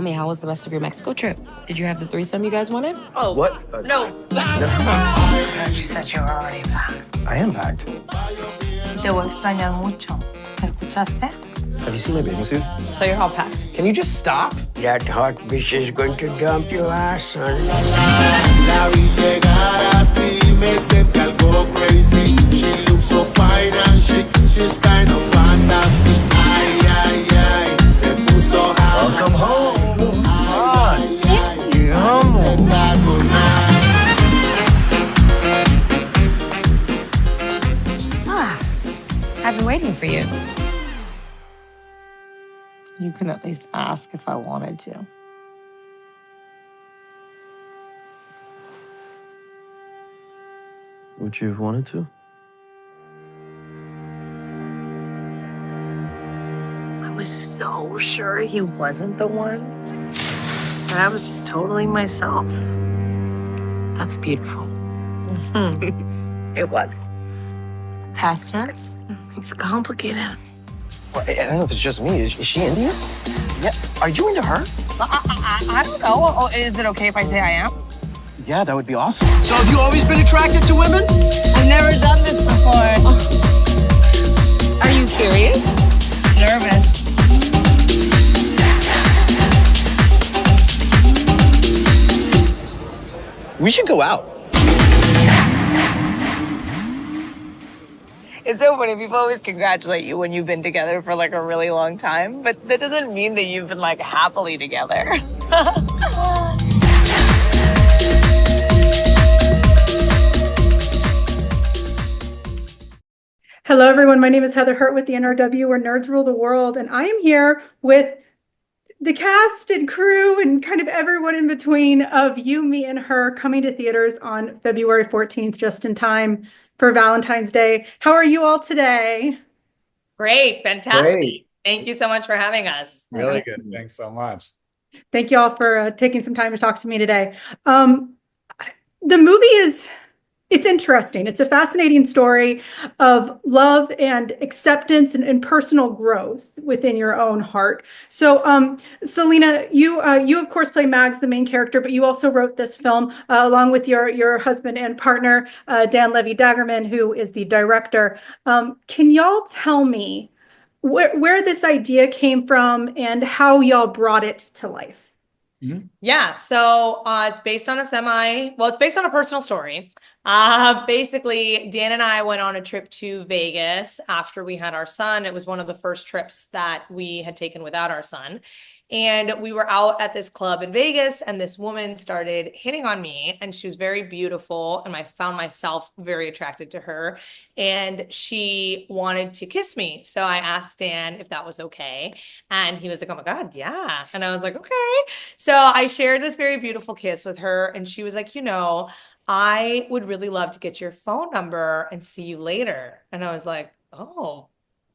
me, how was the rest of your Mexico trip? Did you have the threesome you guys wanted? Oh, what? No. You said you were already packed. I am packed. Te voy a extrañar mucho. ¿Me escuchaste? Have you seen my bathing suit? So you're all packed. Can you just stop? That hot bitch is going to dump your ass, son. La vi llegar así, me sentí algo crazy. She looks so fine and she's kind of fantastic. Ay, ay, ay, se puso hot. Welcome home. I've been waiting for you. You can at least ask if I wanted to. Would you have wanted to? I was so sure he wasn't the one. That I was just totally myself. That's beautiful. It was. Past tense? It's complicated. Well, I don't know if it's just me. Is she into you? Yeah. Are you into her? I don't know. Oh, is it okay if I say I am? Yeah, that would be awesome. So have you always been attracted to women? I've never done this before. Are you curious? Nervous. We should go out. It's so funny. People always congratulate you when you've been together for like a really long time, but that doesn't mean that you've been like happily together. Hello, everyone. My name is Heather Hurt with the NRW, where nerds rule the world, and I am here with the cast and crew and kind of everyone in between of You, Me, and Her coming to theaters on February 14th, just in time for Valentine's Day. How are you all today? Great. Fantastic. Great. Thank you so much for having us. Really good. Thanks so much. Thank you all for taking some time to talk to me today. The movie it's interesting. It's a fascinating story of love and acceptance and personal growth within your own heart. So, Selina, you of course play Mags, the main character, but you also wrote this film along with your husband and partner, Dan Levy Dagerman, who is the director. Can y'all tell me where this idea came from and how y'all brought it to life? Mm-hmm. Yeah, so it's based on it's based on a personal story. Basically, Dan and I went on a trip to Vegas after we had our son. It was one of the first trips that we had taken without our son. And we were out at this club in Vegas, and this woman started hitting on me, and she was very beautiful, and I found myself very attracted to her, and she wanted to kiss me. So I asked Dan if that was okay, and he was like, oh my God, yeah. And I was like, okay. So I shared this very beautiful kiss with her, and she was like, I would really love to get your phone number and see you later. And I was like, oh,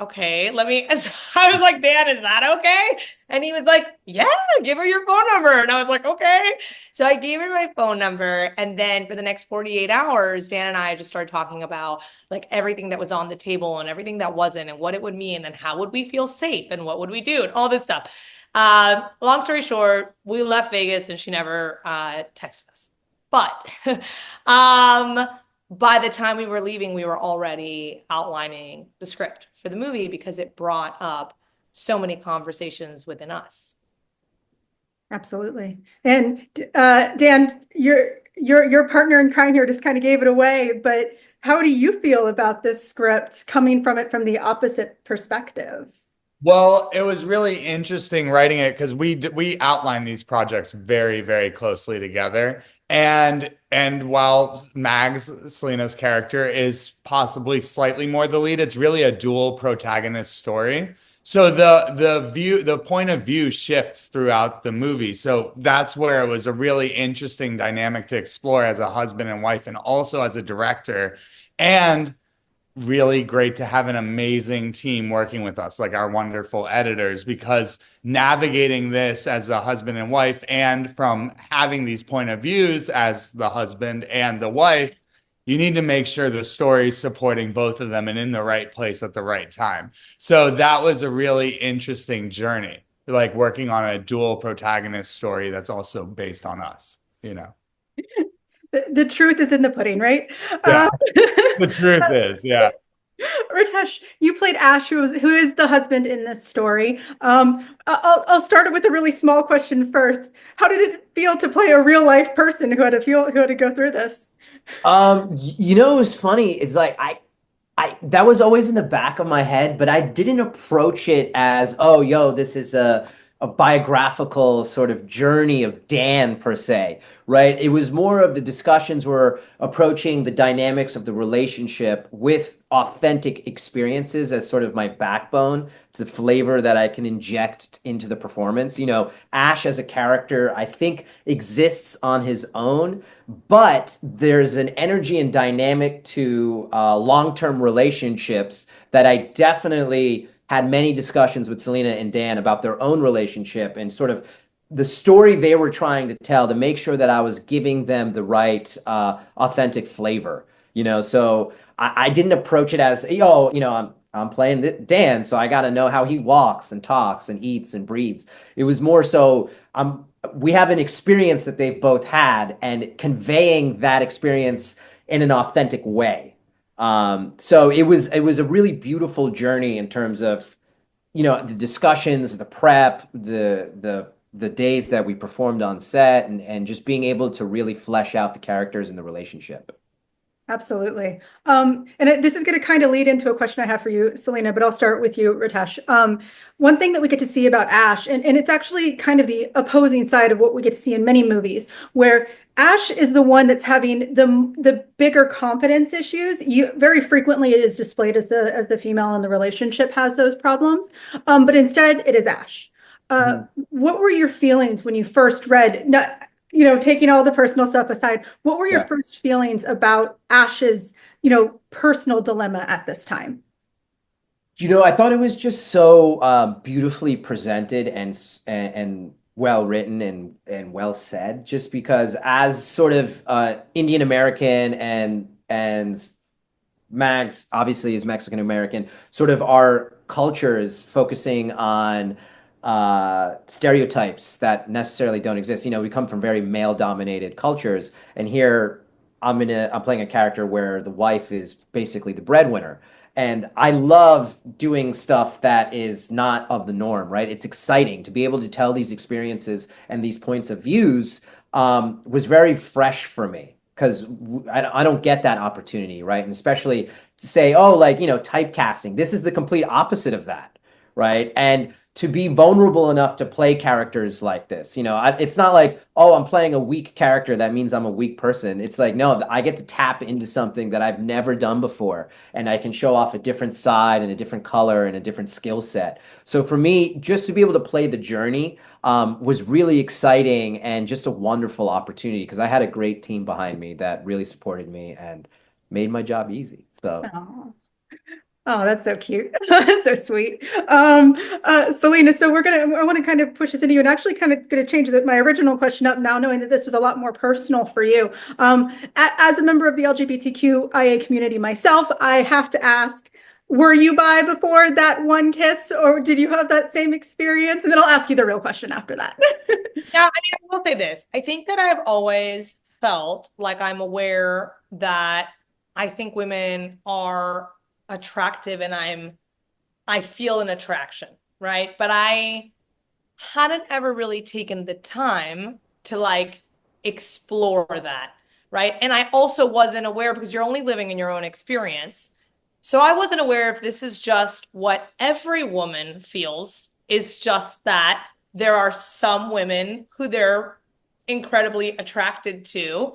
okay, I was like, Dan, is that okay? And he was like, yeah, give her your phone number. And I was like, okay. So I gave her my phone number. And then for the next 48 hours, Dan and I just started talking about like everything that was on the table and everything that wasn't and what it would mean and how would we feel safe and what would we do and all this stuff. Long story short, we left Vegas and she never texted us. But by the time we were leaving, we were already outlining the script for the movie because it brought up so many conversations within us. Absolutely. And Dan, your partner in crime here just kind of gave it away, but how do you feel about this script coming from the opposite perspective? Well, it was really interesting writing it because we outlined these projects very, very closely together. And while Mags, Selina's character, is possibly slightly more the lead, it's really a dual protagonist story. So the point of view shifts throughout the movie. So that's where it was a really interesting dynamic to explore as a husband and wife and also as a director. And really great to have an amazing team working with us, like our wonderful editors, because navigating this as a husband and wife and from having these point of views as the husband and the wife, you need to make sure the story's supporting both of them and in the right place at the right time. So that was a really interesting journey like working on a dual protagonist story that's also based on us, you know. The truth is in the pudding, right? Yeah. The truth is, yeah. Ritesh, you played Ash, who is the husband in this story. I'll start it with a really small question first. How did it feel to play a real life person who had to go through this? You know, it was funny. It's like I that was always in the back of my head, but I didn't approach it as, oh, yo, this is a biographical sort of journey of Dan per se, right? It was more of the discussions were approaching the dynamics of the relationship with authentic experiences as sort of my backbone, the flavor that I can inject into the performance. You know, Ash as a character, I think exists on his own, but there's an energy and dynamic to long-term relationships that I definitely had many discussions with Selina and Dan about their own relationship and sort of the story they were trying to tell to make sure that I was giving them the right authentic flavor. You know, so I didn't approach it as, oh, you know, I'm playing Dan, so I got to know how he walks and talks and eats and breathes. It was more so we have an experience that they've both had and conveying that experience in an authentic way. So it was a really beautiful journey in terms of, you know, the discussions, the prep, the days that we performed on set, and just being able to really flesh out the characters and the relationship. Absolutely. This is going to kind of lead into a question I have for you, Selina, but I'll start with you, Ritesh. One thing that we get to see about Ash, and it's actually kind of the opposing side of what we get to see in many movies, where Ash is the one that's having the bigger confidence issues. Very frequently it is displayed as the female in the relationship has those problems, but instead it is Ash. What were your feelings when you first read? You know, taking all the personal stuff aside, what were your first feelings about Ash's, you know, personal dilemma at this time? You know, I thought it was just so beautifully presented and well written and well said. Just because, as sort of Indian American and Mags obviously is Mexican American, sort of our culture is focusing on stereotypes that necessarily don't exist. You know, we come from very male dominated cultures, and here I'm playing a character where the wife is basically the breadwinner. And I love doing stuff that is not of the norm, right? It's exciting to be able to tell these experiences and these points of views. Was very fresh for me because I don't get that opportunity, right? And especially to say, oh, like, you know, typecasting, this is the complete opposite of that, right? And to be vulnerable enough to play characters like this. You know, it's not like, oh, I'm playing a weak character. That means I'm a weak person. It's like, no, I get to tap into something that I've never done before. And I can show off a different side and a different color and a different skill set. So for me, just to be able to play the journey was really exciting and just a wonderful opportunity because I had a great team behind me that really supported me and made my job easy. So. Oh. Oh, that's so cute. That's so sweet. Selina, so I want to kind of push this into you and actually kind of going to change my original question up now, knowing that this was a lot more personal for you. As a member of the LGBTQIA community myself, I have to ask, were you bi before that one kiss, or did you have that same experience? And then I'll ask you the real question after that. Now, I mean, I will say this. I think that I've always felt like I'm aware that I think women are attractive and I feel an attraction, right? But I hadn't ever really taken the time to like explore that, right? And I also wasn't aware because you're only living in your own experience. So I wasn't aware if this is just what every woman feels, is just that there are some women who they're incredibly attracted to,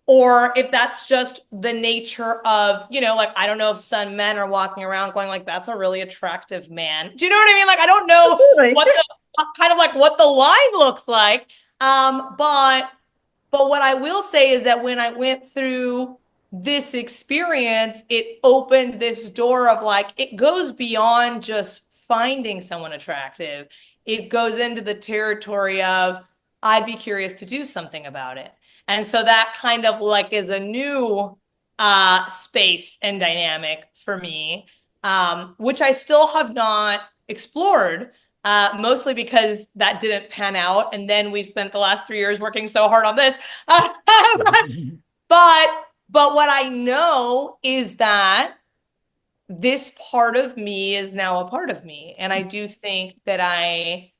or if that's just the nature of, you know, like, I don't know if some men are walking around going like, that's a really attractive man. Do you know what I mean? Like, I don't know what the kind of like what the line looks like. But what I will say is that when I went through this experience, it opened this door of like, it goes beyond just finding someone attractive. It goes into the territory of, I'd be curious to do something about it. And so that kind of like is a new space and dynamic for me, which I still have not explored. mostly because that didn't pan out. And then we've spent the last 3 years working so hard on this. But what I know is that this part of me is now a part of me. And I do think that I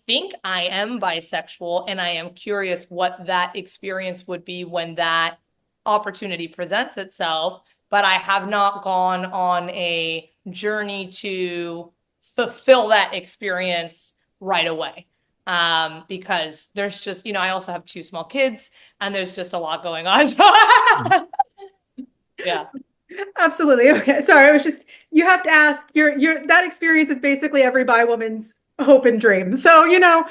think I am bisexual, and I am curious what that experience would be when that opportunity presents itself. But I have not gone on a journey to fulfill that experience right away. Because there's just, I also have 2 small kids, and there's just a lot going on. Yeah. Absolutely. Okay. Sorry. I was just, you have to ask that experience is basically every bi woman's hope and dream. So, Yeah,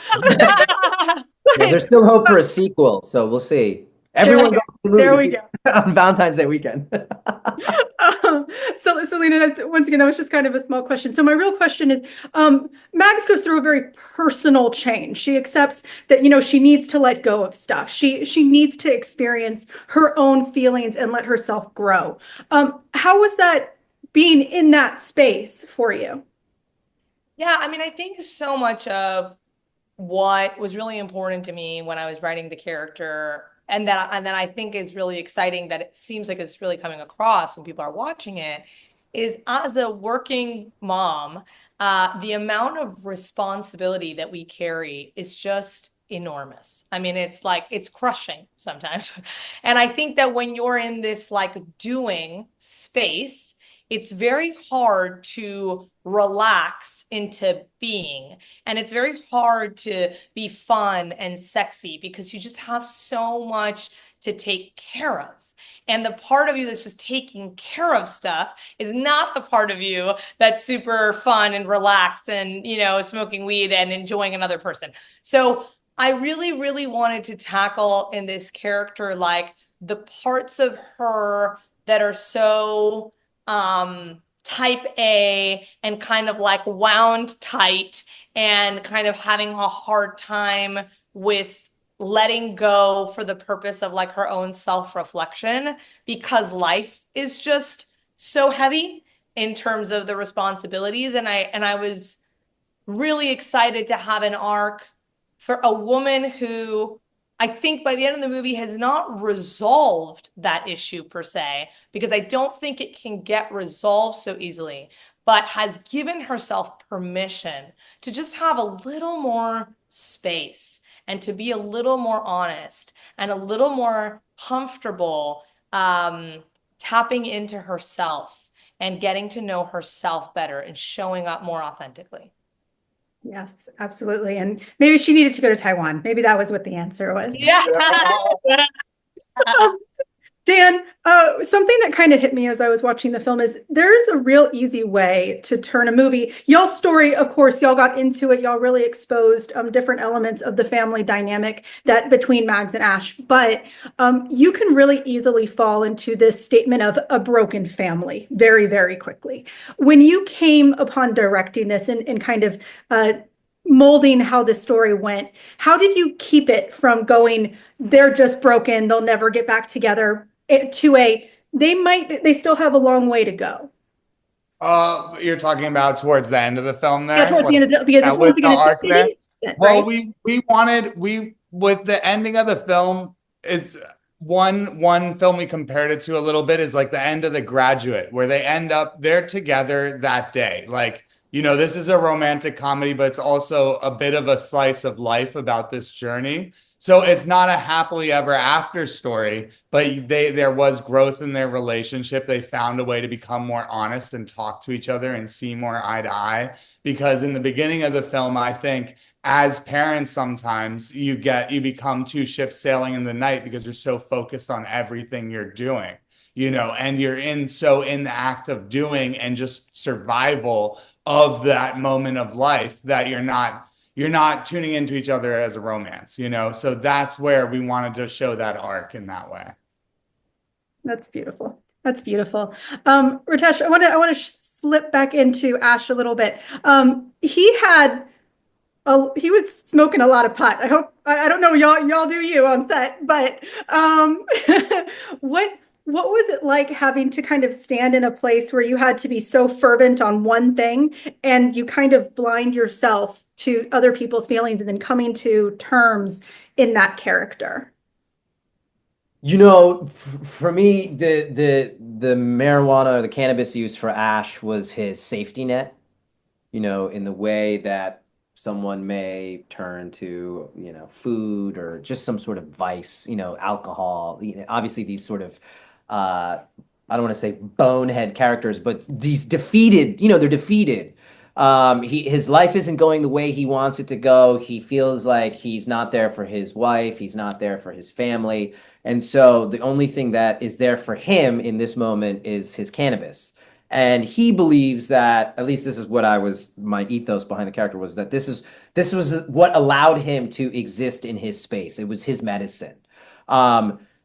there's still hope for a sequel. So we'll see. Everyone goes to the movies there we go. on Valentine's Day weekend. So Selena, once again, that was just kind of a small question. So my real question is, Mags goes through a very personal change. She accepts that, she needs to let go of stuff. She needs to experience her own feelings and let herself grow. How was that being in that space for you? Yeah, I think so much of what was really important to me when I was writing the character, and that I think is really exciting, that it seems like it's really coming across when people are watching it, is as a working mom, the amount of responsibility that we carry is just enormous. It's crushing sometimes. And I think that when you're in this doing space, it's very hard to relax into being. And it's very hard to be fun and sexy because you just have so much to take care of. And the part of you that's just taking care of stuff is not the part of you that's super fun and relaxed and, smoking weed and enjoying another person. So I really, really wanted to tackle in this character, the parts of her that are so type A and kind of wound tight and kind of having a hard time with letting go for the purpose of her own self-reflection, because life is just so heavy in terms of the responsibilities. And I was really excited to have an arc for a woman who I think by the end of the movie has not resolved that issue per se, because I don't think it can get resolved so easily, but has given herself permission to just have a little more space and to be a little more honest and a little more comfortable tapping into herself and getting to know herself better and showing up more authentically. Yes, absolutely. And maybe she needed to go to Taiwan. Maybe that was what the answer was. Yeah. Dan, something that kind of hit me as I was watching the film is there's a real easy way to turn a movie. Y'all's story, of course, y'all got into it. Y'all really exposed different elements of the family dynamic that between Mags and Ash. But you can really easily fall into this statement of a broken family very, very quickly. When you came upon directing this and kind of molding how the story went, how did you keep it from going, they're just broken, they'll never get back together, to they still have a long way to go? You're talking about towards the end of the film there? Yeah, towards the end of the, because with once again, the arc there? Well, right? we with the ending of the film, it's one film we compared it to a little bit is the end of The Graduate, where they're together that day. This is a romantic comedy, but it's also a bit of a slice of life about this journey. So it's not a happily ever after story, but there was growth in their relationship. They found a way to become more honest and talk to each other and see more eye to eye. Because in the beginning of the film, I think as parents, sometimes you become two ships sailing in the night because you're so focused on everything you're doing, and you're in the act of doing and just survival of that moment of life that you're not tuning into each other as a romance, so that's where we wanted to show that arc in that way. That's beautiful. That's beautiful. Ritesh, I want to slip back into Ash a little bit. He was smoking a lot of pot. I don't know, y'all do you on set, but what what was it like having to kind of stand in a place where you had to be so fervent on one thing and you kind of blind yourself to other people's feelings and then coming to terms in that character? For me, the marijuana or the cannabis use for Ash was his safety net, in the way that someone may turn to, food or just some sort of vice, alcohol, obviously these sort of, I don't want to say bonehead characters, but these defeated, they're defeated. His life isn't going the way he wants it to go. He feels like he's not there for his wife. He's not there for his family. And so the only thing that is there for him in this moment is his cannabis. And he believes that, at least this is what my ethos behind the character was, that this was what allowed him to exist in his space. It was his medicine.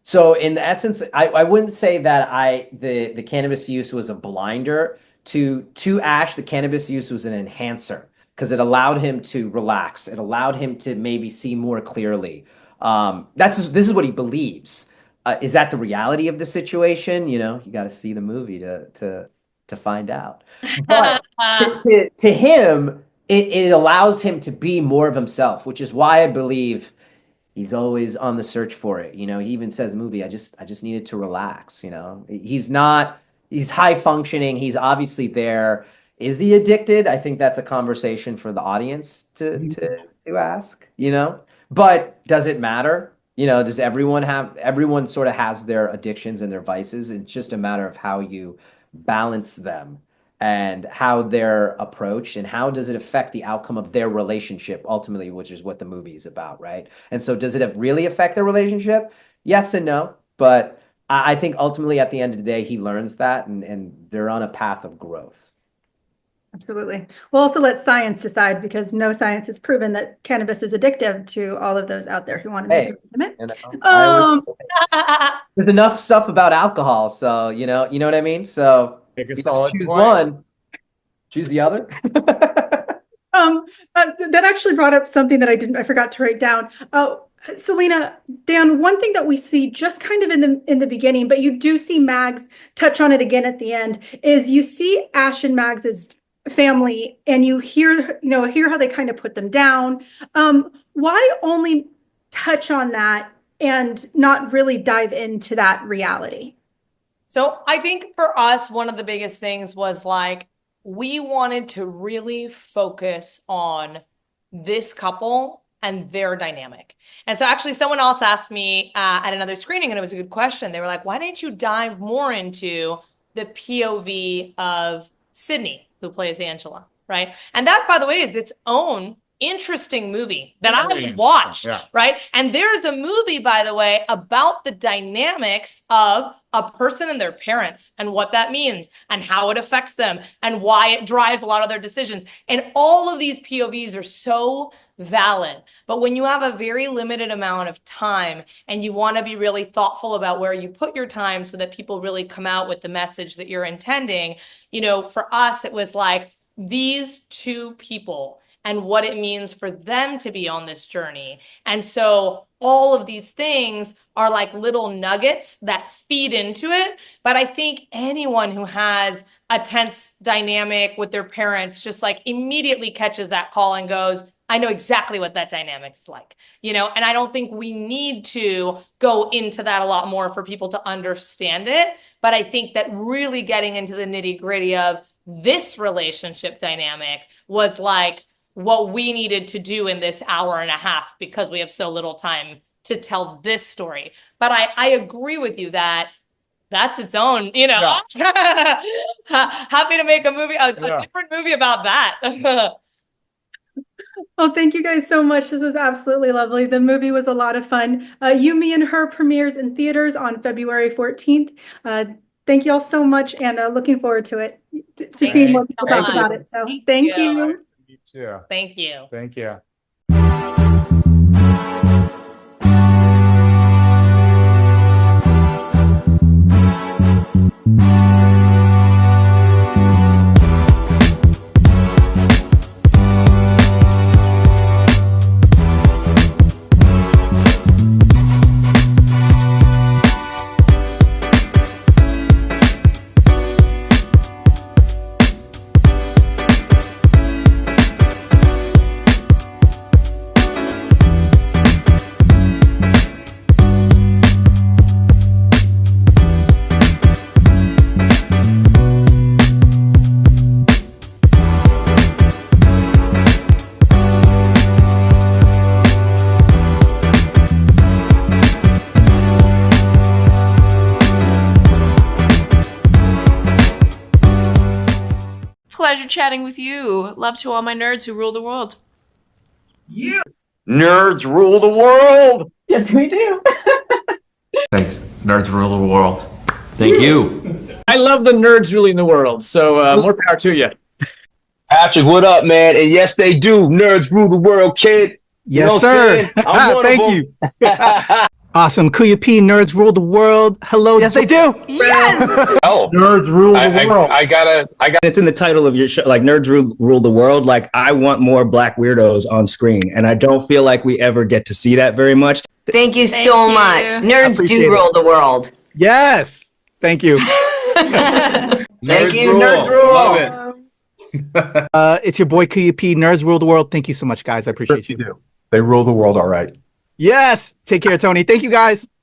So in essence, I wouldn't say that the cannabis use was a blinder to Ash. The cannabis use was an enhancer because it allowed him to relax. It allowed him to maybe see more clearly. This is what he believes. Is that the reality of the situation? You got to see the movie to find out. But to him, it allows him to be more of himself, which is why I believe he's always on the search for it. He even says in the movie, I just needed to relax. He's high functioning. He's obviously there. Is he addicted? I think that's a conversation for the audience to ask, but does it matter? Does everyone sort of has their addictions and their vices? It's just a matter of how you balance them and how they're approached and how does it affect the outcome of their relationship ultimately, which is what the movie is about, right? And so does it really affect their relationship? Yes and no, but I think ultimately at the end of the day, he learns that and they're on a path of growth. Absolutely. We'll also let science decide because no science has proven that cannabis is addictive to all of those out there who want to make it. There's enough stuff about alcohol, so you know what I mean. So make a solid choose point. One, choose the other. That actually brought up something that I forgot to write down. Selina, Dan, one thing that we see just kind of in the beginning, but you do see Mags touch on it again at the end, is you see Ash and Mags's family and you hear how they kind of put them down. Why only touch on that and not really dive into that reality? So I think for us, one of the biggest things was like, we wanted to really focus on this couple and their dynamic. And so actually someone else asked me at another screening, and it was a good question. They were like, why didn't you dive more into the POV of Sydney, who plays Angela, right? And that, by the way, is its own interesting movie that I watched, right? And there's a movie, by the way, about the dynamics of a person and their parents and what that means and how it affects them and why it drives a lot of their decisions. And all of these POVs are so valid. But when you have a very limited amount of time and you want to be really thoughtful about where you put your time so that people really come out with the message that you're intending, for us, it was like these two people and what it means for them to be on this journey. And so all of these things are like little nuggets that feed into it. But I think anyone who has a tense dynamic with their parents just like immediately catches that call and goes, I know exactly what that dynamic's like, and I don't think we need to go into that a lot more for people to understand it. But I think that really getting into the nitty gritty of this relationship dynamic was like what we needed to do in this hour and a half because we have so little time to tell this story. But I agree with you that that's its own, happy to make a movie, a different movie about that. Well, thank you guys so much. This was absolutely lovely. The movie was a lot of fun. You, Me, and Her premieres in theaters on February 14th. Thank you all so much, and looking forward to it, to seeing more people talk about it. So thank you. You too. Thank you. Thank you. Pleasure chatting with you. Love to all my nerds who rule the world. Nerds rule the world. Yes, we do. Thanks. Nerds rule the world. Thank you. I love the nerds ruling the world, so more power to you. Patrick, what up, man? And yes, they do. Nerds rule the world, kid. Yes, sir. Thank you. Awesome. Kuya P, nerds rule the world. Hello. Yes, they do. Yes. Oh, Nerds rule the world. I got. It's in the title of your show, like nerds rule the world. Like I want more black weirdos on screen, and I don't feel like we ever get to see that very much. Thank you so much. Nerds do rule the world. Yes. Thank you. Thank you, nerds rule. Love it. It's your boy Kuya P. Nerds rule the world. Thank you so much, guys. I appreciate you. Do. They rule the world all right. Yes. Take care, Tony. Thank you, guys.